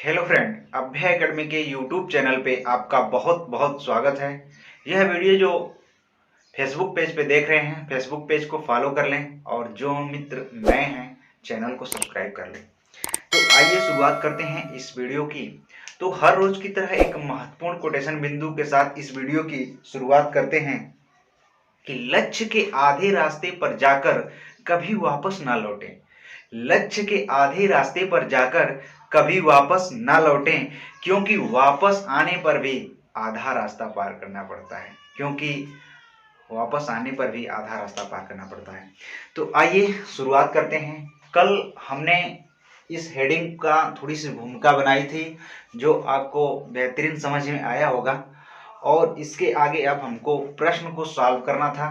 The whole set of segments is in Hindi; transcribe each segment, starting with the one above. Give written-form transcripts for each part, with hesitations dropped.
हेलो फ्रेंड, अभय एकेडमी के यूट्यूब चैनल पे आपका बहुत बहुत स्वागत है। यह वीडियो जो फेसबुक पेज पे देख रहे हैं, फेसबुक पेज को फॉलो कर लें और जो मित्र नए हैं चैनल को सब्सक्राइब कर लें। तो आइए शुरुआत करते हैं इस वीडियो की। तो हर रोज की तरह एक महत्वपूर्ण कोटेशन बिंदु के साथ इस वीडियो की शुरुआत करते हैं कि लक्ष्य के आधे रास्ते पर जाकर कभी वापस ना लौटें। लक्ष्य के आधे रास्ते पर जाकर कभी वापस ना लौटें, क्योंकि वापस आने पर भी आधा रास्ता पार करना पड़ता है। तो आइए शुरुआत करते हैं। कल हमने इस हेडिंग का थोड़ी सी भूमिका बनाई थी जो आपको बेहतरीन समझ में आया होगा, और इसके आगे अब हमको प्रश्न को सॉल्व करना था।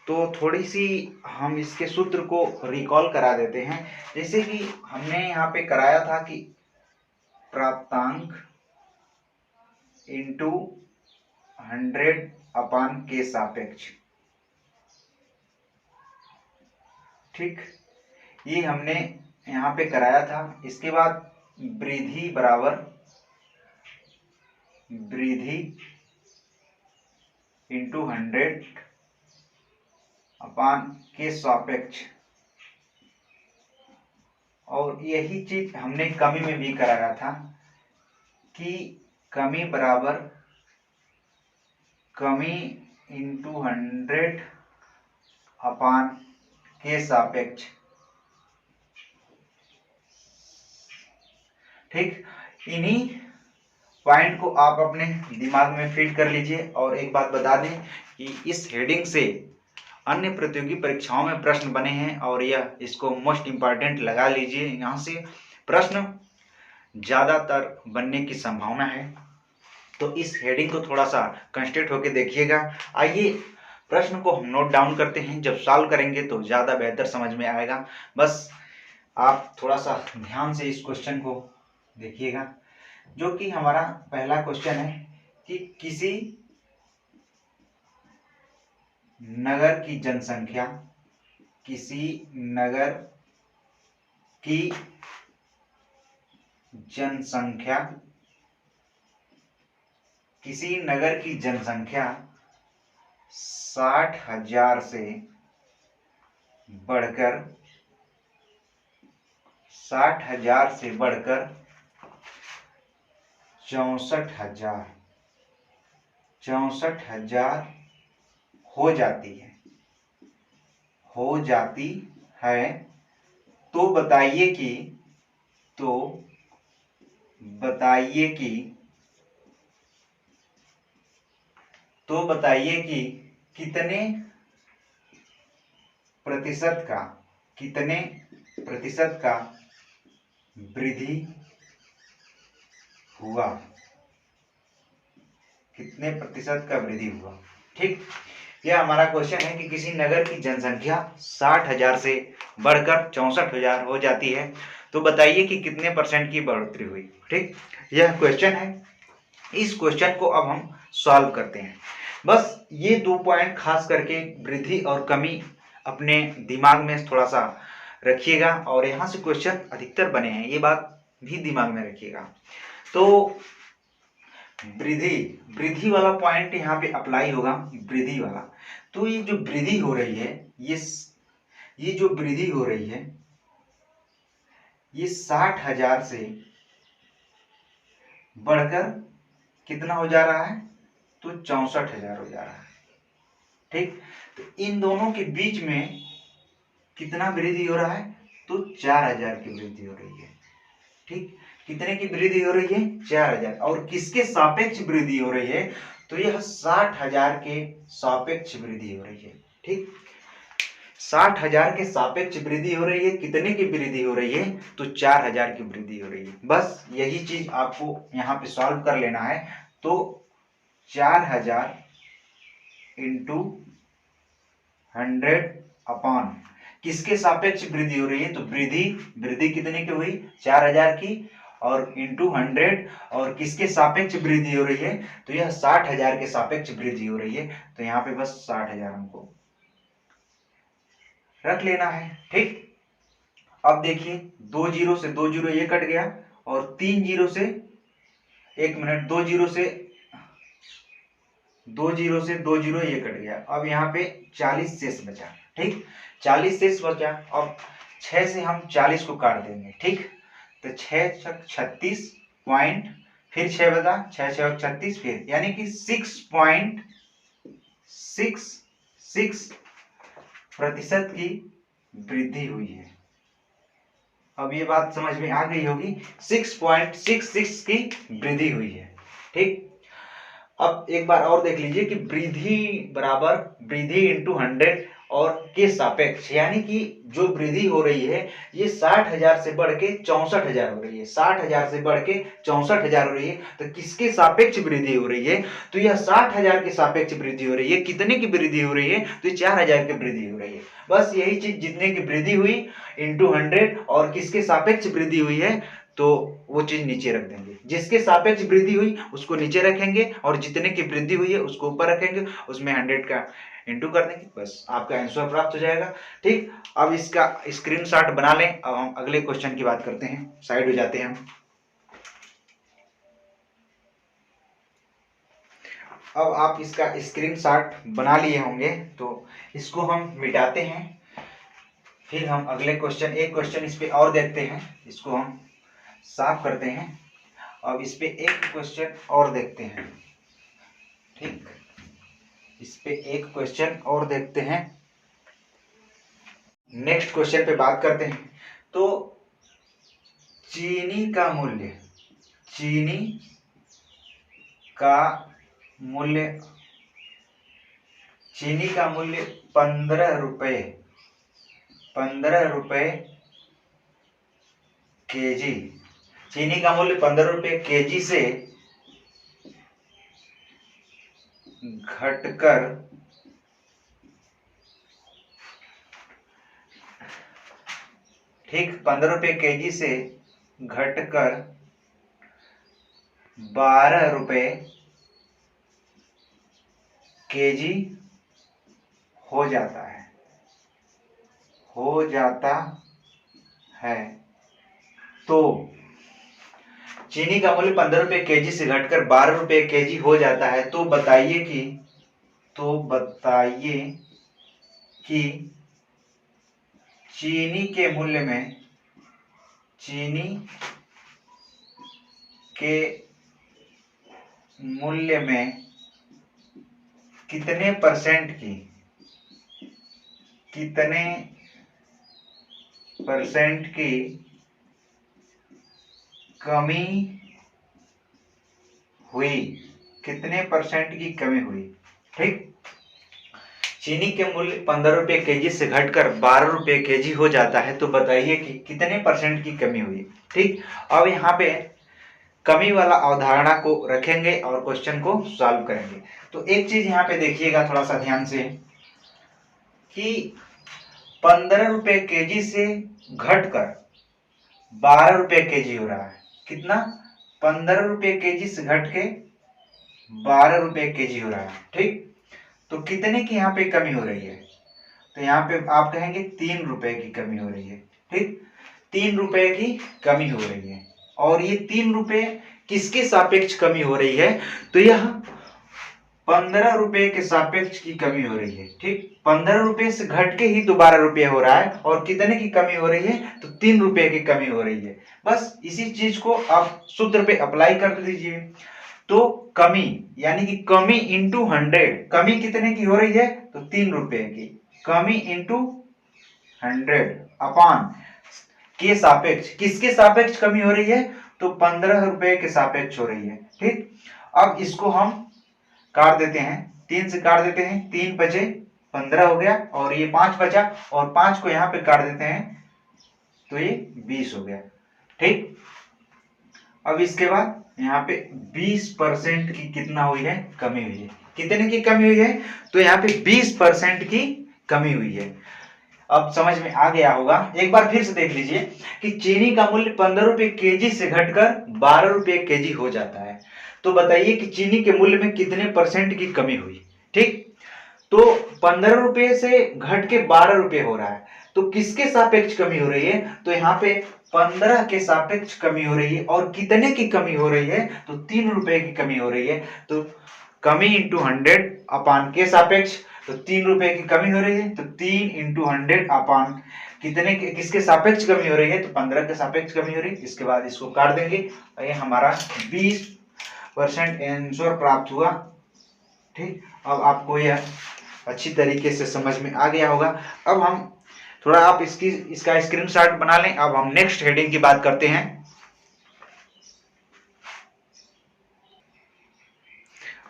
तो थोड़ी सी हम इसके सूत्र को रिकॉल करा देते हैं। जैसे कि हमने यहाँ पे कराया था कि प्राप्तांक इंटू 100 अपान के सापेक्ष, ठीक, ये हमने यहाँ पे कराया था। इसके बाद वृद्धि बराबर वृद्धि इंटू 100 अपान के सापेक्ष, और यही चीज हमने कमी में भी कराया था कि कमी बराबर कमी इंटू 100 अपान के सापेक्ष, ठीक। इन्हीं पॉइंट को आप अपने दिमाग में फिट कर लीजिए। और एक बात बता दें कि इस हेडिंग से अन्य प्रतियोगी परीक्षाओं में प्रश्न बने हैं और यह इसको मोस्ट इंपॉर्टेंट लगा लीजिए। यहाँ से प्रश्न ज्यादातर बनने की संभावना है, तो इस हेडिंग को थोड़ा सा कंसंट्रेट होकर देखिएगा। आइए प्रश्न को हम नोट डाउन करते हैं, जब सॉल्व करेंगे तो ज़्यादा बेहतर समझ में आएगा। बस आप थोड़ा सा ध्यान से इस क्वेश्चन को देखिएगा, जो कि हमारा पहला क्वेश्चन है कि किसी नगर की जनसंख्या किसी नगर की जनसंख्या किसी नगर की जनसंख्या 60,000 से बढ़कर 64,000 हो जाती है, तो बताइए कि कितने प्रतिशत का वृद्धि हुआ, ठीक। यह हमारा क्वेश्चन है कि किसी नगर की जनसंख्या 60,000 से बढ़कर 64,000 हो जाती है, तो बताइए कि कितने परसेंट की बढ़ोतरी हुई, ठीक। यह क्वेश्चन है। इस क्वेश्चन को अब हम सॉल्व करते हैं। बस ये 2 पॉइंट खास करके वृद्धि और कमी अपने दिमाग में थोड़ा सा रखिएगा, और यहाँ से क्वेश्चन अधिकतर बने हैं, ये बात भी दिमाग में रखिएगा। तो वृद्धि वाला पॉइंट यहाँ पे अप्लाई होगा, वृद्धि वाला। तो ये जो वृद्धि हो रही है, ये जो वृद्धि हो रही है, ये 60,000 से बढ़कर कितना हो जा रहा है, तो 64,000 हो जा रहा है, ठीक। तो इन दोनों के बीच में कितना वृद्धि हो रहा है, तो 4,000 की वृद्धि हो रही है, ठीक। कितने की वृद्धि हो रही है, 4,000। और किसके सापेक्ष वृद्धि हो रही है, तो यह 60,000 के सापेक्ष वृद्धि हो रही है, ठीक। 60,000 के सापेक्ष वृद्धि हो रही है। कितने की वृद्धि हो रही है, तो 4,000 की वृद्धि हो रही है। बस यही चीज आपको यहाँ पे सॉल्व कर लेना है। तो 4,000 इंटू 100 अपान किसके सापेक्ष वृद्धि हो रही है, तो वृद्धि कितने की हुई, 4,000 की, और इंटू 100, और किसके सापेक्ष वृद्धि हो रही है, तो यह 60,000 के सापेक्ष वृद्धि हो रही है। तो यहाँ पे बस 60,000 हमको रख लेना है, ठीक। अब देखिए 2 जीरो से 2 जीरो ये कट गया, और 3 जीरो से 1 मिनट 2 जीरो से 2 जीरो ये कट गया। अब यहाँ पे 40 शेष बचा। ठीक, 40 शेष बचा। अब 6 से हम 40 को काट देंगे। ठीक, तो 6 छक 36 पॉइंट, फिर 6 बचा, 6 6 36, फिर यानी कि 6.66% की वृद्धि हुई है। अब ये बात समझ में आ गई होगी, 6.66 की वृद्धि हुई है। ठीक, अब एक बार और देख लीजिए कि वृद्धि बराबर वृद्धि इंटू 100 और के सापेक्ष, यानी कि जो वृद्धि हो रही है ये 60,000 से बढ़ के 64,000 हो रही है। 60,000 से बढ़ के 64,000 हो रही है, तो किसके सापेक्ष वृद्धि हो रही है? तो यह 60,000 के सापेक्ष वृद्धि हो रही है। कितने की वृद्धि हो रही है? तो 4,000 की वृद्धि हो रही है। बस यही चीज, जितने की वृद्धि हुई इंटू 100 और किसके सापेक्ष वृद्धि हुई है, तो वो चीज नीचे रख देंगे। जिसके सापेक्ष वृद्धि हुई उसको नीचे रखेंगे और जितने की वृद्धि हुई है उसको ऊपर रखेंगे, उसमें 100 का इंटू कर देंगे, बस आपका आंसर प्राप्त हो जाएगा। ठीक, अब इसका स्क्रीनशॉट बना लें। अब हम अगले क्वेश्चन की बात करते हैं, साइड हो जाते हैं हम। अब आप इसका स्क्रीनशॉट बना लिए होंगे, तो इसको हम मिटाते हैं, फिर हम अगले क्वेश्चन, एक क्वेश्चन इस पे और देखते हैं, इसको हम साफ करते हैं। अब इस पे एक क्वेश्चन और देखते हैं। ठीक, इस पे एक क्वेश्चन और देखते हैं, नेक्स्ट क्वेश्चन पे बात करते हैं। तो चीनी का मूल्य, चीनी का मूल्य, चीनी का मूल्य 15 रुपये, 15 रुपये केजी, चीनी का मूल्य 15 रुपये केजी से घटकर ठीक 15 रुपये केजी से घटकर 12 रुपये केजी हो जाता है, हो जाता है। तो चीनी का मूल्य 15 रुपये केजी से घटकर 12 रुपये केजी हो जाता है, तो बताइए कि, तो बताइए कि चीनी के मूल्य में, चीनी के मूल्य में कितने परसेंट की, कितने परसेंट की कमी हुई, कितने परसेंट की कमी हुई। ठीक, चीनी के मूल्य 15 रुपये केजी से घटकर 12 रुपये केजी हो जाता है, तो बताइए कि कितने परसेंट की कमी हुई। ठीक, अब यहाँ पे कमी वाला अवधारणा को रखेंगे और क्वेश्चन को सॉल्व करेंगे। तो एक चीज यहाँ पे देखिएगा थोड़ा सा ध्यान से, कि 15 रुपये केजी से घटकर 12 रुपये केजी हो रहा है। कितना? 15 रुपये केजी से घट के 12 रुपये केजी हो रहा है। ठीक, तो कितने की यहाँ पे कमी हो रही है? तो यहाँ पे आप कहेंगे 3 रुपए की कमी हो रही है। ठीक, 3 रुपए की कमी हो रही है। और ये 3 रुपए किसके सापेक्ष कमी हो रही है? तो यह 15 रुपए के सापेक्ष की कमी हो रही है। ठीक, 15 रुपए से घट के ही तो 12 रुपये हो रहा है, और कितने की कमी हो रही है? तो 3 रुपए की कमी हो रही है। बस इसी चीज को आप सूत्र पे अप्लाई कर लीजिए। तो कमी, यानी कि कमी इंटू 100, कमी कितने की हो रही है? तो 3 रुपए की, कमी इंटू 100 अपान के सापेक्ष, किसके सापेक्ष कमी हो रही है? तो 15 रुपए के सापेक्ष हो रही है। ठीक, अब इसको हम काट देते हैं, 3 से काट देते हैं, 3 बचे 15 हो गया, और ये 5 बचा, और 5 को यहाँ पे काट देते हैं तो ये 20 हो गया। ठीक, अब इसके बाद यहाँ पे 20% की कितना हुई है? कमी हुई है। कितने की कमी हुई है? तो यहाँ पे 20% की कमी हुई है। अब समझ में आ गया होगा। एक बार फिर से देख लीजिए कि चीनी का मूल्य 15 रुपये केजी से घटकर 12 रुपये केजी हो जाता है, तो बताइए कि चीनी के मूल्य में कितने परसेंट की कमी हुई। ठीक, तो 15 रुपये से घट के 12 रुपये हो रहा है, तो किसके सापेक्ष कमी हो रही है? तो यहाँ पे 15 के सापेक्ष कमी हो रही है। और कितने की कमी हो रही है? तो 3 रुपए की कमी हो रही है। तो कमी इंटू 100 अपान के सापेक्ष, तो 3 रुपए की कमी हो रही है, तो 3 इंटू 100 अपान कितने के, किसके सापेक्ष कमी हो रही है? तो 15 के सापेक्ष कमी हो रही है। इसके बाद इसको काट देंगे, ये हमारा 20% आंसर प्राप्त हुआ। ठीक, अब आपको यह अच्छी तरीके से समझ में आ गया होगा। अब हम थोड़ा आप इसका स्क्रीनशॉट बना लें। अब हम नेक्स्ट हेडिंग की बात करते हैं।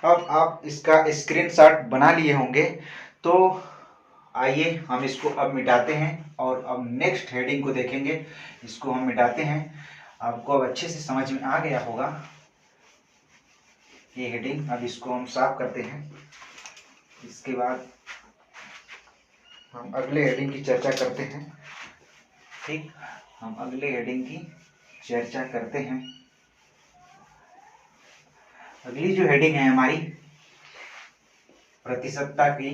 अब आप इसका स्क्रीनशॉट बना लिए होंगे, तो आइए हम इसको अब मिटाते हैं और अब नेक्स्ट हेडिंग को देखेंगे। इसको हम मिटाते हैं। आपको अब अच्छे से समझ में आ गया होगा ये हेडिंग। अब इसको हम साफ करते हैं। इसके बाद हम अगले हेडिंग की चर्चा करते हैं। ठीक, हम अगले हेडिंग की चर्चा करते हैं। अगली जो हेडिंग है हमारी प्रतिशतता की,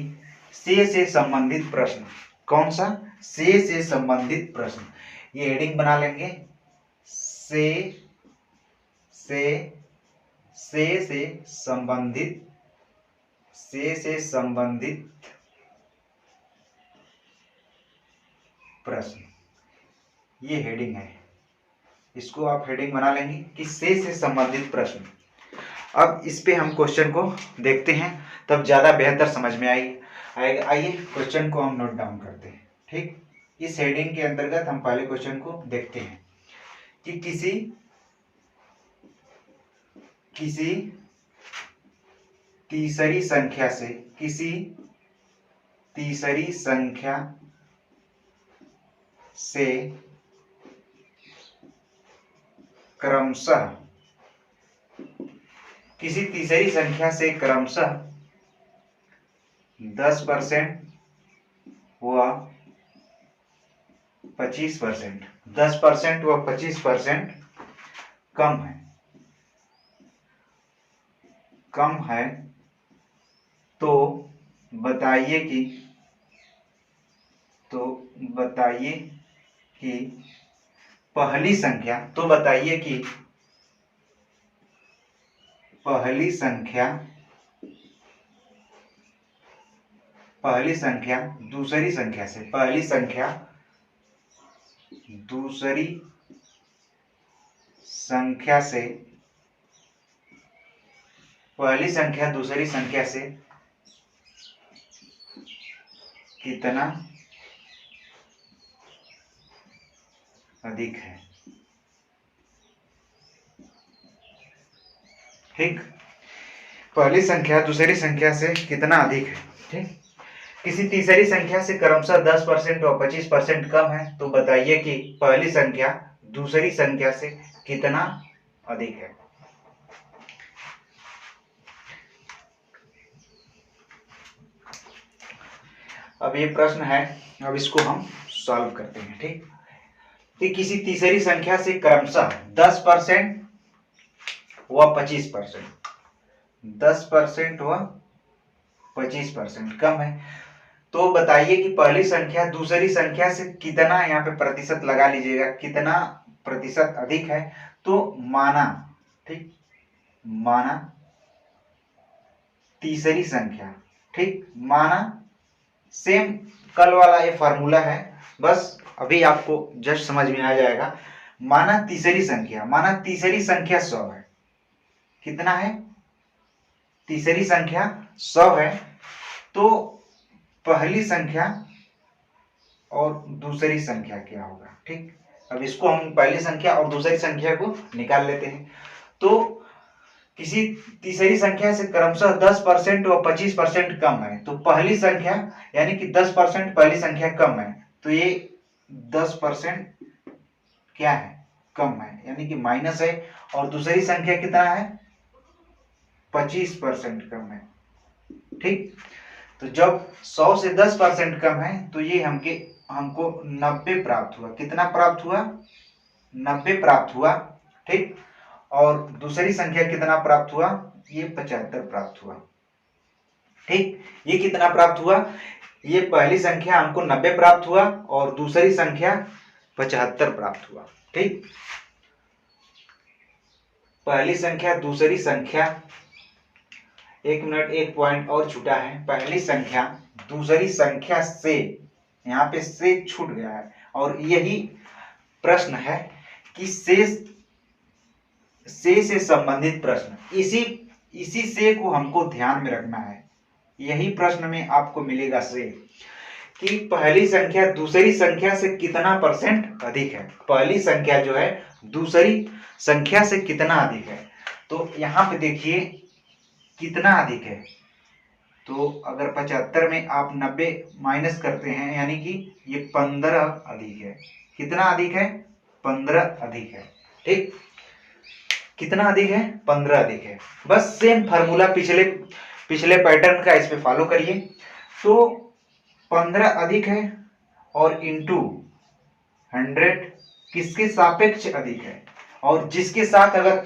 से संबंधित प्रश्न। कौन सा? से संबंधित प्रश्न। ये हेडिंग बना लेंगे, से संबंधित प्रश्न, ये हेडिंग है। इसको आप हेडिंग बना लेंगे कि से संबंधित प्रश्न। अब इस पे हम क्वेश्चन को देखते हैं, तब ज़्यादा बेहतर समझ में आएगा। आइए क्वेश्चन को हम नोट डाउन करते हैं। ठीक, इस हेडिंग के अंतर्गत हम पहले क्वेश्चन को देखते हैं कि किसी तीसरी संख्या से क्रमशः 10% व 25%, 10% व 25% कम है, तो बताइए कि पहली संख्या दूसरी संख्या से कितना अधिक है। ठीक, पहली संख्या दूसरी संख्या से कितना अधिक है। ठीक, किसी तीसरी संख्या से क्रमशः 10% और 25% कम है, तो बताइए कि पहली संख्या दूसरी संख्या से कितना अधिक है। अब ये प्रश्न है, अब इसको हम सॉल्व करते हैं। ठीक, कि किसी तीसरी संख्या से क्रमशः 10% व 25%, 10% व 25% कम है, तो बताइए कि पहली संख्या दूसरी संख्या से कितना, यहाँ पे प्रतिशत लगा लीजिएगा, कितना प्रतिशत अधिक है। तो माना, ठीक, माना तीसरी संख्या, ठीक, माना सेम कल वाला ये फॉर्मूला है, बस अभी आपको जस्ट समझ में आ जाएगा। माना तीसरी संख्या 100 है। कितना है? तीसरी संख्या 100 है, तो पहली संख्या और दूसरी संख्या क्या होगा। ठीक, अब इसको हम पहली संख्या और दूसरी संख्या को निकाल लेते हैं। तो किसी तीसरी संख्या से क्रमशः 10% और 25% कम है, तो पहली संख्या यानी कि 10% पहली संख्या कम है, तो ये 10% क्या है? कम है, यानी कि माइनस है। और दूसरी संख्या कितना है? 25% कम है। ठीक, तो जब 100 से 10% कम है, तो ये हमको 90 प्राप्त हुआ। कितना प्राप्त हुआ? 90 प्राप्त हुआ। ठीक, और दूसरी संख्या कितना प्राप्त हुआ? ये 75 प्राप्त हुआ। ठीक, ये कितना प्राप्त हुआ? ये पहली संख्या हमको 90 प्राप्त हुआ और दूसरी संख्या 75 प्राप्त हुआ। ठीक, पहली संख्या दूसरी संख्या, 1 मिनट, एक पॉइंट और छूटा है। पहली संख्या दूसरी संख्या से, यहाँ पे से छूट गया है, और यही प्रश्न है कि से संबंधित प्रश्न, इसी से को हमको ध्यान में रखना है। यही प्रश्न में आपको मिलेगा से, कि पहली संख्या दूसरी संख्या से कितना % अधिक है। पहली संख्या जो है दूसरी संख्या से कितना अधिक है, तो यहाँ पे देखिए कितना अधिक है। तो अगर 75 में आप 90 माइनस करते हैं, यानी कि ये 15 अधिक है। कितना अधिक है? 15 अधिक है। ठीक, कितना अधिक है? 15 अधिक है। बस सेम फार्मूला पिछले पैटर्न का इस पे फॉलो करिए। तो 15 अधिक है और इंटू 100 किसके सापेक्ष अधिक है, और जिसके साथ अगर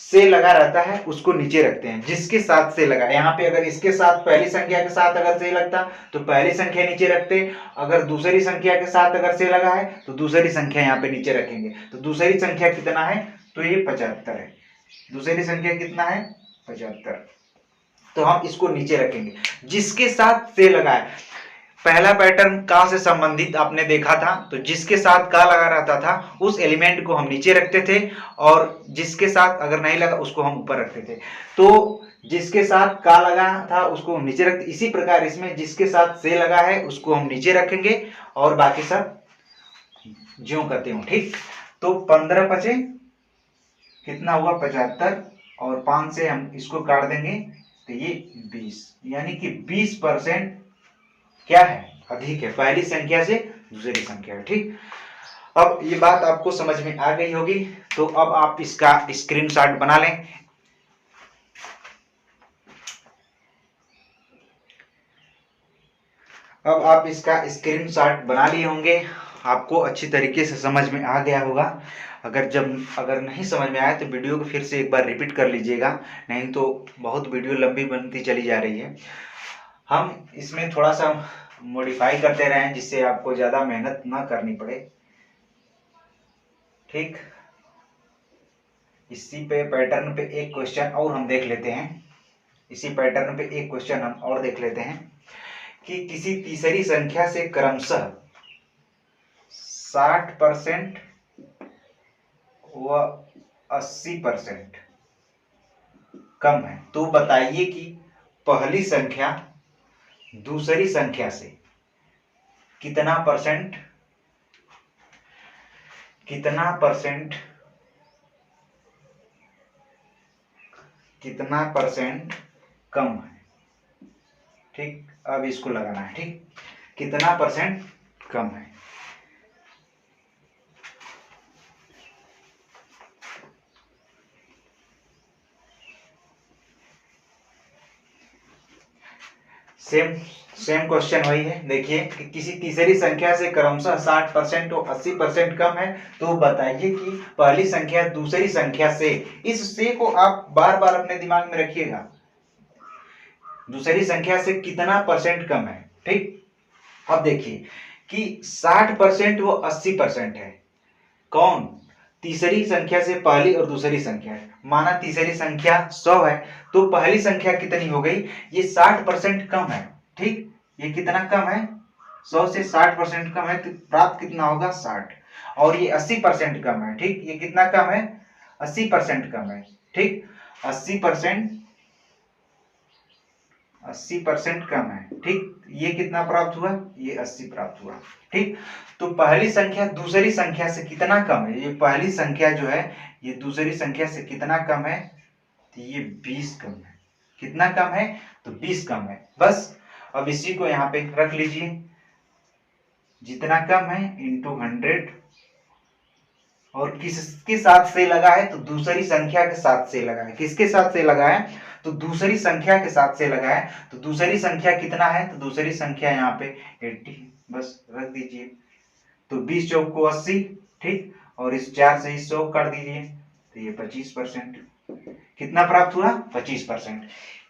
से लगा रहता है उसको नीचे रखते हैं। जिसके साथ से लगा, यहाँ पे अगर इसके साथ पहली संख्या के साथ अगर से लगता तो पहली संख्या नीचे रखते, अगर दूसरी संख्या के साथ अगर से लगा है तो दूसरी संख्या यहाँ पे नीचे रखेंगे। तो दूसरी संख्या कितना है? तो ये 75 है। दूसरी संख्या कितना है? 75। तो हम इसको नीचे रखेंगे। जिसके साथ से लगा है, पहला पैटर्न का से संबंधित आपने देखा था, तो जिसके साथ का लगा रहता था उस एलिमेंट को हम नीचे रखते थे, और जिसके साथ अगर नहीं लगा उसको हम ऊपर रखते थे। तो जिसके साथ का लगा था उसको हम नीचे रखते, इसी प्रकार इसमें जिसके साथ से लगा है उसको हम नीचे रखेंगे और बाकी सब ज्यों करते हो। ठीक, तो 15 बचे कितना हुआ? 75, और 5 से हम इसको काट देंगे तो ये 20, यानी कि 20% क्या है? अधिक है पहली संख्या से दूसरी संख्या। ठीक, अब ये बात आपको समझ में आ गई होगी, तो अब आप इसका स्क्रीनशॉट बना लें। अब आप इसका स्क्रीनशॉट बना लिए होंगे, आपको अच्छी तरीके से समझ में आ गया होगा। अगर नहीं समझ में आया तो वीडियो को फिर से एक बार रिपीट कर लीजिएगा, नहीं तो बहुत वीडियो लंबी बनती चली जा रही है। हम इसमें थोड़ा सा मॉडिफाई करते रहें जिससे आपको ज़्यादा मेहनत ना करनी पड़े। ठीक, इसी पे पैटर्न पे एक क्वेश्चन और हम देख लेते हैं। इसी पैटर्न पे एक क्वेश्चन हम और देख लेते हैं कि किसी तीसरी संख्या से क्रमशः 60% व 80% कम है, तो बताइए कि पहली संख्या दूसरी संख्या से कितना परसेंट कम है। ठीक, अब इसको लगाना है। ठीक, कितना % कम है। सेम क्वेश्चन वही है। देखिए कि किसी तीसरी संख्या से क्रमशः 60% और 80% कम है, तो बताइए कि पहली संख्या दूसरी संख्या से, इस से को आप बार बार अपने दिमाग में रखिएगा, दूसरी संख्या से कितना % कम है। ठीक, अब देखिए कि 60% वो 80% है। कौन? तीसरी संख्या से पहली और दूसरी संख्या है। माना तीसरी संख्या 100 है, तो पहली संख्या कितनी हो गई? ये 60% कम है। ठीक, ये कितना कम है? 100 से 60% कम है, तो प्राप्त कितना होगा? 60। और ये 80% कम है। ठीक, ये कितना कम है? 80% कम है। ठीक, 80% कम है। ठीक, ये कितना प्राप्त हुआ? ये 80 प्राप्त हुआ। ठीक, तो पहली संख्या दूसरी संख्या से कितना कम है? ये पहली संख्या जो है ये दूसरी संख्या से कितना कम है? तो ये 20 कम है। कितना कम है? तो 20 कम है। बस अब इसी को यहाँ पे रख लीजिए, जितना कम है इंटू 100, और किसके साथ से लगा है? तो दूसरी संख्या के साथ से लगा है। किसके साथ से लगा है? तो दूसरी संख्या के साथ से लगा है। तो दूसरी संख्या कितना है? तो दूसरी संख्या यहाँ पे 80, बस रख दीजिए। तो 20 चौक को 80। ठीक, और इस 4 से इस 100 काट दीजिए, तो ये 25%। कितना प्राप्त हुआ? 25%।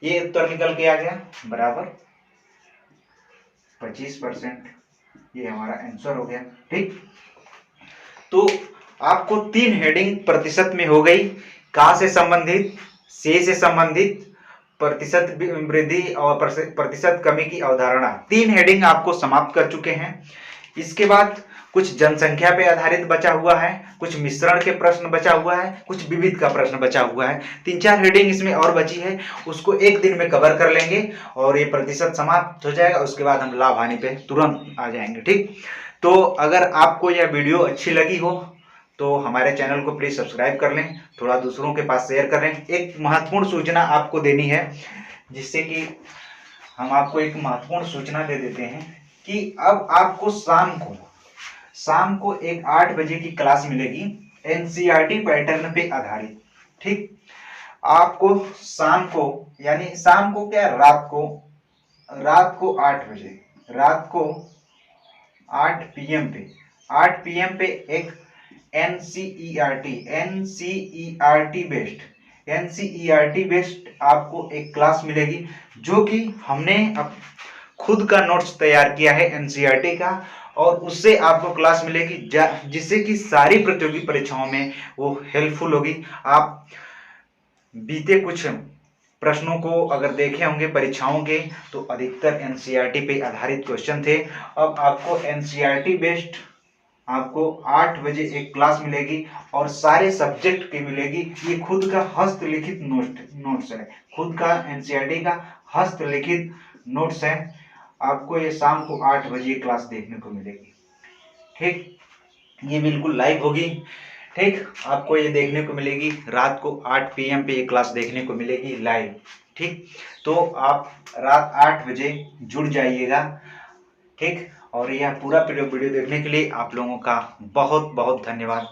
ये उत्तर निकल के आ गया बराबर 25%। ये हमारा आंसर हो गया। ठीक, तो आपको 3 हेडिंग प्रतिशत में हो गई, का से संबंधित, से संबंधित, प्रतिशत वृद्धि और प्रतिशत कमी की अवधारणा, 3 हेडिंग आपको समाप्त कर चुके हैं। इसके बाद कुछ जनसंख्या पे आधारित बचा हुआ है, कुछ मिश्रण के प्रश्न बचा हुआ है, कुछ विविध का प्रश्न बचा हुआ है। 3-4 हेडिंग इसमें और बची है, उसको एक दिन में कवर कर लेंगे और ये प्रतिशत समाप्त हो जाएगा। उसके बाद हम लाभ हानि पे तुरंत आ जाएंगे। ठीक, तो अगर आपको यह वीडियो अच्छी लगी हो तो हमारे चैनल को प्लीज सब्सक्राइब कर लें, थोड़ा दूसरों के पास शेयर कर लें। एक महत्वपूर्ण सूचना आपको देनी है, जिससे कि हम आपको एक महत्वपूर्ण सूचना दे देते हैं कि अब आपको शाम को एक 8 बजे की क्लास मिलेगी एनसीईआरटी पैटर्न पे आधारित। ठीक, आपको शाम को, यानी शाम को क्या, रात को 8 बजे, रात को 8 पीएम पे एक एनसीईआरटी बेस्ड आपको एक क्लास मिलेगी, जो कि हमने अब खुद का नोट्स तैयार किया है एनसीईआरटी का, और उससे आपको क्लास मिलेगी जिससे कि सारी प्रतियोगी परीक्षाओं में वो हेल्पफुल होगी। आप बीते कुछ प्रश्नों को अगर देखे होंगे परीक्षाओं के, तो अधिकतर एनसीईआरटी पे आधारित क्वेश्चन थे। अब आपको एनसीईआरटी बेस्ड आपको 8 बजे एक क्लास मिलेगी और सारे सब्जेक्ट की मिलेगी। ये खुद का हस्तलिखित नोट्स है, खुद का एनसीईआरटी का हस्तलिखित नोट्स है। आपको ये शाम को 8 बजे क्लास देखने को मिलेगी। ठीक, ये बिल्कुल लाइव होगी। ठीक, आपको ये देखने को मिलेगी रात को 8 पीएम पे ये क्लास देखने को मिलेगी लाइव। ठीक, तो आप रात 8 बजे जुड़ जाइएगा। ठीक, और यह पूरा वीडियो देखने के लिए आप लोगों का बहुत बहुत धन्यवाद।